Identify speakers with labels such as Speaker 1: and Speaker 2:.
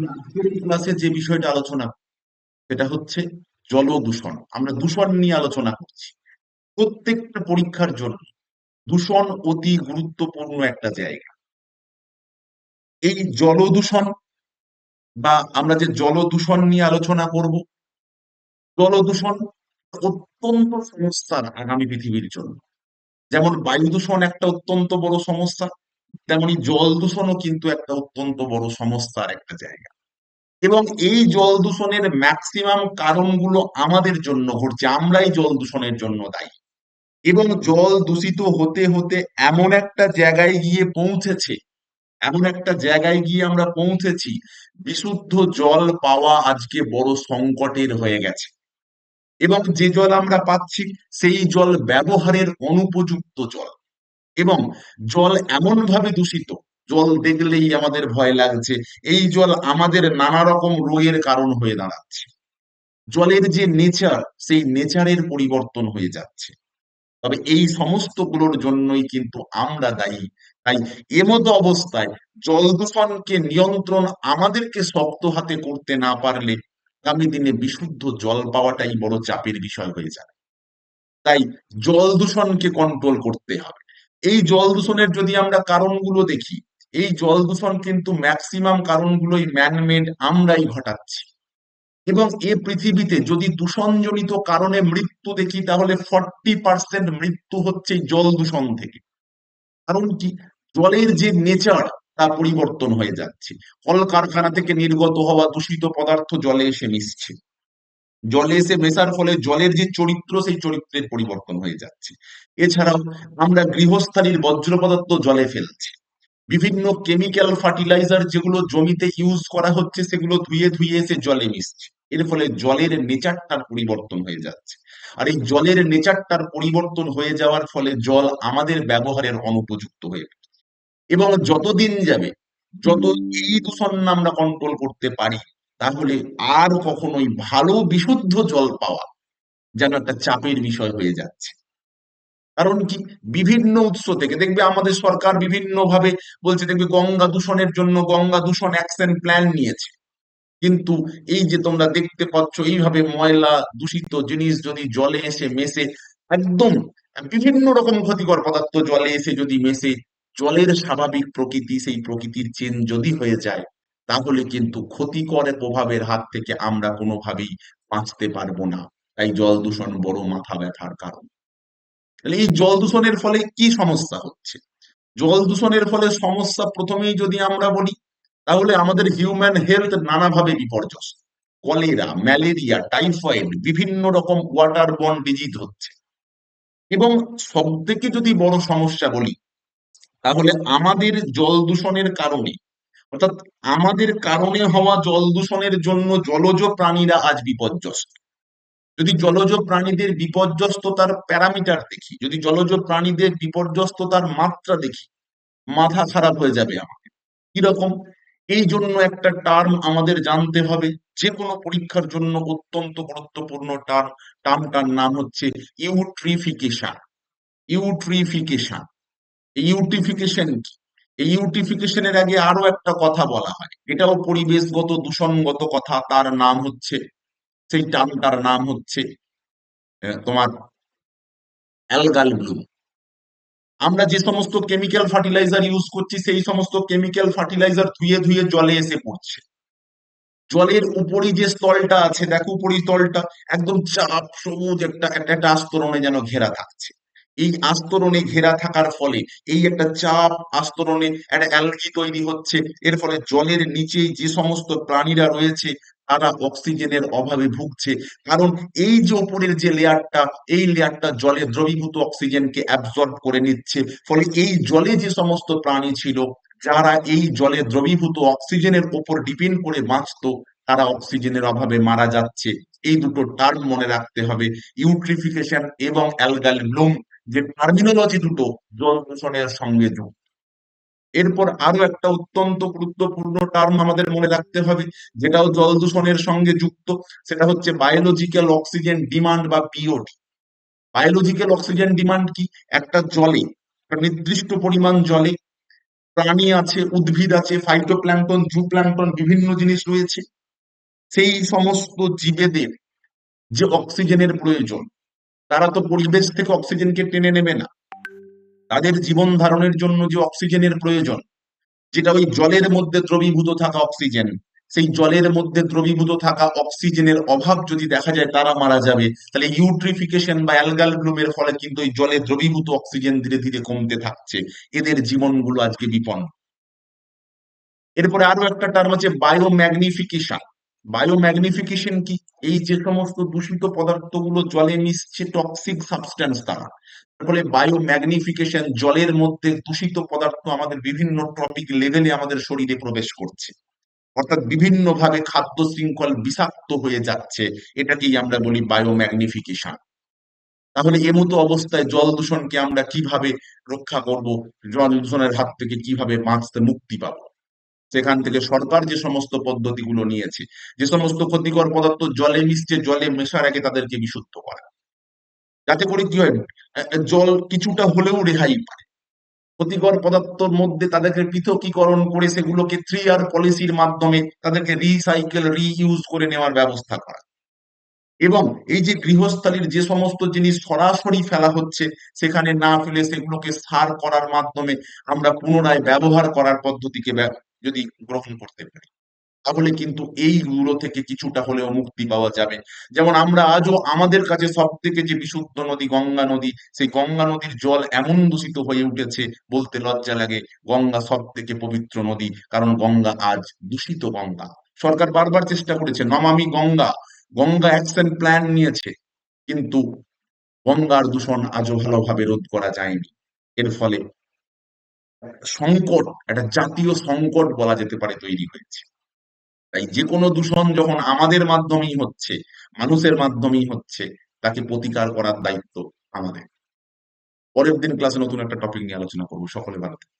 Speaker 1: আমরা আজকের এই ক্লাসে যে বিষয়টা আলোচনা করব, সেটা হচ্ছে জল দূষণ। আমরা দূষণ নিয়ে আলোচনা করছি। প্রত্যেকটা পরীক্ষার জন্য দূষণ অতি গুরুত্বপূর্ণ একটা জায়গা। এই জল দূষণ বা আমরা যে জল দূষণ নিয়ে আলোচনা করব, জল দূষণ অত্যন্ত সমস্যার আগামী পৃথিবীর জন্য। যেমন বায়ু দূষণ একটা অত্যন্ত বড় সমস্যা, তেমনি জল দূষণও কিন্তু একটা অত্যন্ত বড় সমস্যার একটা জায়গা। এবং এই জল দূষণের ম্যাক্সিমাম কারণগুলো আমাদের জন্য ঘটছে, আমরাই জল দূষণের জন্য দায়ী। এবং জল দূষিত হতে হতে এমন একটা জায়গায় গিয়ে পৌঁছেছে, এমন একটা জায়গায় গিয়ে আমরা পৌঁছেছি, বিশুদ্ধ জল পাওয়া আজকে বড় সংকটের হয়ে গেছে। এবং যে জল আমরা পাচ্ছি, সেই জল ব্যবহারের অনুপযুক্ত জল। এবং জল এমন ভাবে দূষিত, জল দেখলেই আমাদের ভয় লাগছে। এই জল আমাদের নানা রকম রোগের কারণ হয়ে দাঁড়াচ্ছে। জলের যে নেচার, সেই নেচারের পরিবর্তন হয়ে যাচ্ছে। তবে এই সমস্ত গুলোর জন্যই কিন্তু আমরা দায়ী। তাই এমতো অবস্থায় জল দূষণকে নিয়ন্ত্রণ আমাদেরকে শক্ত হাতে করতে না পারলে আগামী দিনে বিশুদ্ধ জল পাওয়াটাই বড় চাপের বিষয় হয়ে যাবে। তাই জল দূষণকে কন্ট্রোল করতে হবে। এই জল দূষণের যদি আমরা কারণগুলো দেখি, এই জল দূষণ কিন্তু ম্যাক্সিমাম কারণগুলোই ম্যানমেড, আমরাই ঘটাচ্ছি। এবং এ পৃথিবীতে যদি দূষণজনিত কারণে মৃত্যু দেখি, তাহলে 40% মৃত্যু হচ্ছে এই জল দূষণ থেকে। কারণ কি? জলের যে নেচার, তা পরিবর্তন হয়ে যাচ্ছে। কলকারখানা থেকে নির্গত হওয়া দূষিত পদার্থ জলে এসে মিশছে। জলে এসে মেশার ফলে জলের যে চরিত্র, সেই চরিত্রের পরিবর্তন হয়ে যাচ্ছে। এছাড়াও আমরা গৃহস্থালির বর্জ্য পদার্থ জলে ফেলছি। বিভিন্ন কেমিক্যাল ফার্টিলাইজার যেগুলো জমিতে ইউজ করা হচ্ছে, সেগুলো ধুয়ে ধুয়ে এসে জলে মিশছে। এর ফলে জলের নেচারটার পরিবর্তন হয়ে যাচ্ছে। আর এই জলের নেচারটার পরিবর্তন হয়ে যাওয়ার ফলে জল আমাদের ব্যবহারের অনুপযুক্ত হয়ে পড়ছে। এবং যতদিন যাবে, যত এই দূষণ না আমরা কন্ট্রোল করতে পারি, তাহলে আর কখনোই ভালো বিশুদ্ধ জল পাওয়া যেন একটা চাপের বিষয় হয়ে যাচ্ছে। কারণ কি? বিভিন্ন উৎস থেকে দেখবে আমাদের সরকার বিভিন্ন ভাবে বলছে, দেখবে গঙ্গা দূষণের জন্য গঙ্গা দূষণ অ্যাকশন প্ল্যান নিয়েছে। কিন্তু এই যে তোমরা দেখতে পাচ্ছ, এইভাবে ময়লা দূষিত জিনিস যদি জলে এসে মেশে, একদম বিভিন্ন রকম ক্ষতিকর পদার্থ জলে এসে যদি মেশে, জলের স্বাভাবিক প্রকৃতি, সেই প্রকৃতির চেঞ্জ যদি হয়ে যায়, তাহলে কিন্তু ক্ষতিকর প্রভাবের হাত থেকে আমরা কোনোভাবেই বাঁচতে পারবো না। তাই জল দূষণ বড় মাথা ব্যথার কারণ। তাহলে এই জল দূষণের ফলে কি সমস্যা হচ্ছে? জল দূষণের ফলে সমস্যা প্রথমেই যদি আমরা বলি, তাহলে আমাদের হিউম্যান হেলথ নানাভাবে বিপর্যস্ত। কলেরা, ম্যালেরিয়া, টাইফয়েড, বিভিন্ন রকম ওয়াটার বর্ন ডিজিজ হচ্ছে। এবং সব থেকে যদি বড় সমস্যা বলি, তাহলে আমাদের জল দূষণের কারণে, অর্থাৎ আমাদের কারণে হওয়া জল দূষণের জন্য জলজ প্রাণীরা আজ বিপর্যস্ত। যদি জলজ প্রাণীদের বিপর্যস্ততার প্যারামিটার দেখি, যদি জলজ প্রাণীদের বিপর্যস্ততার মাত্রা দেখি, মাথা খারাপ হয়ে যাবে আমাদের। কিরকম? এই জন্য একটা টার্ম আমাদের জানতে হবে, যে কোনো পরীক্ষার জন্য অত্যন্ত গুরুত্বপূর্ণ টার্ম। টার্মটার নাম হচ্ছে ইউট্রিফিকেশন। ইউট্রিফিকেশন। ইউট্রিফিকেশন কি? এই ইউট্রিফিকেশনের আগে আরো একটা কথা বলা হয়, এটাও পরিবেশগত দূষণগত কথা। তার নাম হচ্ছে, সেই টার্মটার নাম হচ্ছে তোমার অ্যালগাল ব্লুম। আমরা যে সমস্ত কেমিক্যাল ফার্টিলাইজার ইউজ করছি, সেই সমস্ত কেমিক্যাল ফার্টিলাইজার ধুয়ে ধুয়ে জলে এসে পড়ছে। জলের উপরই যে স্তরটা আছে, দেখো উপরই স্তরটা একদম চাপ সবুজ একটা একটা একটা আস্তরণে যেন ঘেরা থাকছে। এই আস্তরণে ঘেরা থাকার ফলে এই একটা চাপ আস্তরণে একটা অ্যালগি তৈরি হচ্ছে। এর ফলে জলের নিচেই যে সমস্ত প্রাণীরা রয়েছে, তারা অক্সিজেনের অভাবে ভুগছে। কারণ এই যে উপরের যে লেয়ারটা, এই লেয়ারটা জলে দ্রবীভূত অক্সিজেনকে অ্যাবজর্ব করে নিচ্ছে। ফলে এই জলে যে সমস্ত প্রাণী ছিল, যারা এই জলে দ্রবীভূত অক্সিজেনের উপর ডিপেন্ড করে বাঁচতো, তারা অক্সিজেনের অভাবে মারা যাচ্ছে। এই দুটো টার্ম মনে রাখতে হবে, ইউট্রিফিকেশন এবং অ্যালগাল ব্লুম, যে টার্মিনোলজি দুটো জল দূষণের সঙ্গে যুক্ত। এরপর আরো একটা অত্যন্ত গুরুত্বপূর্ণ টার্ম আমাদের মনে রাখতে হবে, যেটাও জল দূষণের সঙ্গে যুক্ত। সেটা হচ্ছে বায়োলজিক্যাল অক্সিজেন ডিমান্ড বা বিওডি। বায়োলজিক্যাল অক্সিজেন ডিমান্ড কি? একটা জলে, একটা নির্দিষ্ট পরিমাণ জলে প্রাণী আছে, উদ্ভিদ আছে, ফাইটোপ্ল্যাঙ্কটন, জুপ্ল্যাঙ্কটন, বিভিন্ন জিনিস রয়েছে। সেই সমস্ত জীবেদের যে অক্সিজেনের প্রয়োজন, তারা তো পরিবেশ থেকে অক্সিজেনকে টেনে নেবে না। তাদের জীবন ধারণের জন্য যে অক্সিজেনের প্রয়োজন, যেটা ওই জলের মধ্যে দ্রবীভূত থাকা অক্সিজেন, সেই জলের মধ্যে দ্রবীভূত থাকা অক্সিজেনের অভাব যদি দেখা যায় তারা মারা যাবে, তাহলে ইউট্রিফিকেশন বা অ্যালগাল ব্লুমের ফলে কিন্তু ওই জলে দ্রবীভূত অক্সিজেন ধীরে ধীরে কমতে থাকছে। এদের জীবনগুলো আজকে বিপন্ন। এরপরে আরো একটা টার্ম আছে বায়োম্যাগনিফিকেশন। বায়োম্যাগনিফিকেশন কি? এই যে সমস্ত দূষিত পদার্থগুলো জলে মিশছে, টক্সিক সাবস্টেন্স তারা, ফলে বায়োম্যাগনিফিকেশন, জলের মধ্যে দূষিত পদার্থ আমাদের বিভিন্ন টপিক লেভেলে আমাদের শরীরে প্রবেশ করছে, অর্থাৎ বিভিন্ন ভাবে খাদ্য শৃঙ্খল বিষাক্ত হয়ে যাচ্ছে। এটাকেই আমরা বলি বায়োম্যাগনিফিকেশন। তাহলে এমতো অবস্থায় জল দূষণকে আমরা কিভাবে রক্ষা করব? জল দূষণের হাত থেকে কিভাবে বাঁচতে, মুক্তি পাবো? সেখান থেকে সরকার যে সমস্ত পদ্ধতিগুলো নিয়েছে, যে সমস্ত ক্ষতিকর পদার্থ জলে মিশছে, জলে মেশার আগে তাদেরকে বিশুদ্ধ করা, যাতে করে কি হয়, জল কিছুটা হলেও রেহাই পায়। ক্ষতিকর পদার্থের মধ্যে তাদেরকে পৃথকীকরণ করে সেগুলোকে 3R পলিসির মাধ্যমে তাদেরকে রিসাইকেল, রিইউজ করে নেওয়ার ব্যবস্থা করা। এবং এই যে গৃহস্থালির যে সমস্ত জিনিস সরাসরি ফেলা হচ্ছে, সেখানে না ফেলে সেগুলোকে সার করার মাধ্যমে আমরা পুনরায় ব্যবহার করার পদ্ধতিকে যদি গ্রহণ করতে পারি, তাহলে কিন্তু এইগুলো থেকে কিছুটা হলেও মুক্তি পাওয়া যাবে। যেমন আমরা আজও আমাদের কাছে সব থেকে যে বিশুদ্ধ নদী গঙ্গা নদী, সেই গঙ্গা নদীর জল এমন দূষিত হয়ে উঠেছে, বলতে লজ্জা লাগে। গঙ্গা সব থেকে পবিত্র নদী, কারণ গঙ্গা আজ দূষিত গঙ্গা। সরকার বারবার চেষ্টা করেছে, নমামি গঙ্গা, গঙ্গা অ্যাকশন প্ল্যান নিয়েছে, কিন্তু গঙ্গার দূষণ আজও ভালোভাবে রোধ করা যায়নি। এর ফলে সংকট, একটা জাতীয় সংকট বলা যেতে পারে, তৈরি হয়েছে। তাই যে কোনো দূষণ যখন আমাদের মাধ্যমেই হচ্ছে, মানুষের মাধ্যমেই হচ্ছে, তাকে প্রতিকার করার দায়িত্ব আমাদের। পরের দিন ক্লাসে নতুন একটা টপিক নিয়ে আলোচনা করবো। সকলে ভালো থাকবেন।